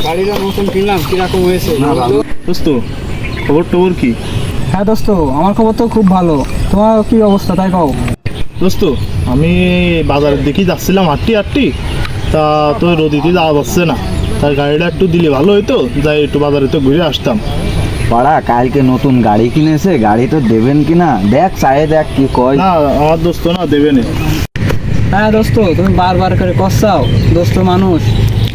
গাড়িটা নতুন কিনলাম, কিরকম হয়েছে? দোস্ত খবর টবর কি? হ্যাঁ দোস্ত, আমার খবর তো খুব ভালো। তোমার কি অবস্থা তাই কও। দোস্ত আমি বাজারের দিকে যাচ্ছিলাম হাঁটটি তা তো রোদিতে যাওয়া যাচ্ছে না, তার গাড়িটা একটু দিলে ভালো হতো, যাই একটু বাজারে তো ঘুরে আসতাম। পাড়া কালকে নতুন গাড়ি কিনেছে, গাড়ি তো দেবেন কিনা দেখ, চায়ে দেখ কি কয়। না আমার দোস্ত না দেবে না। হ্যাঁ দোস্ত, তুমি বারবার করে কষাও, দোস্ত মানুষ।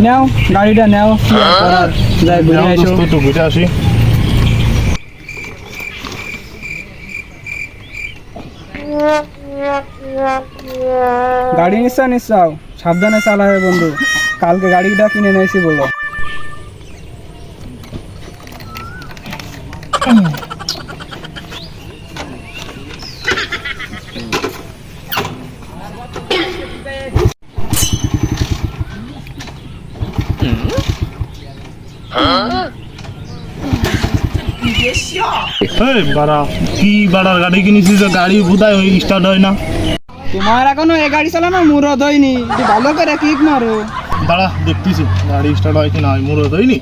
নাও গাড়িটা নাও, কি আর করার, যাই ঘুরে যাও আসো। দোস্ত, একটু ঘুরে আসি। গাড়ি নিশ্চাও, সাবধানে চালাবে বন্ধু, কালকে গাড়িটা কিনে নিয়েছি বলো। এই বাড়া, কি বাড়ার গাড়ি কিনেছি যে গাড়ি বোধহয় ওই স্টার্ট হয় না। তোমার এখনো এ গাড়ি চালানো মুরদ হয়নি, একটু ভালো করে কিক মারো। দাঁড়া দেখতেছি গাড়ি স্টার্ট হয় কি না, মুরত হয়নি।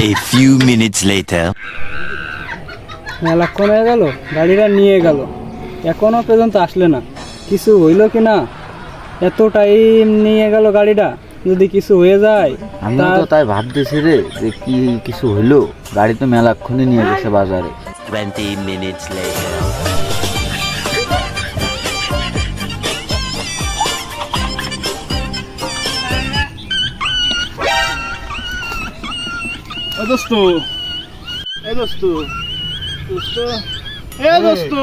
A few minutes later. মেলাক্ষণ হয়ে গেল, গাড়িটা নিয়ে গেল, এখনো পর্যন্ত আসলে না। কিছু হইলো কি না, এত টাইম নিয়ে গেল গাড়িটা, যদি কিছু হয়ে যায়। আমি তো তাই ভাবতেছি রে, যে কি কিছু হইলো, গাড়ি তো মেলাক্ষণে নিয়ে গেছে বাজারে। 20 minutes later. এ দোস্ত, এ দোস্ত, দোস্ত, এ দোস্ত।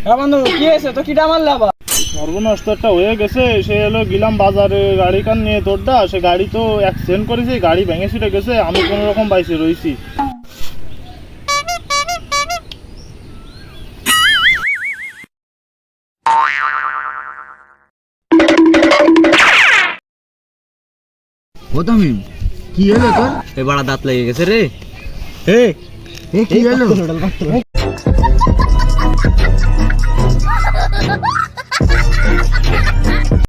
হ্যাঁ বন্ধু, কি হয়েছে তো, কিটা মারলে আবার? সর্বনষ্ট একটা হয়ে গেছে, সে হলো গেলাম বাজারে গাড়ি কান নিয়ে তোরটা, সে গাড়ি তো অ্যাক্সিডেন্ট করেছে, গাড়ি ভেঙে ছুটে গেছে, আমি কোনো রকম বাইসে রয়েছি। ও তামিম, কি হলো তোর? এবার দাঁত লেগে গেছে রে। কি হলো?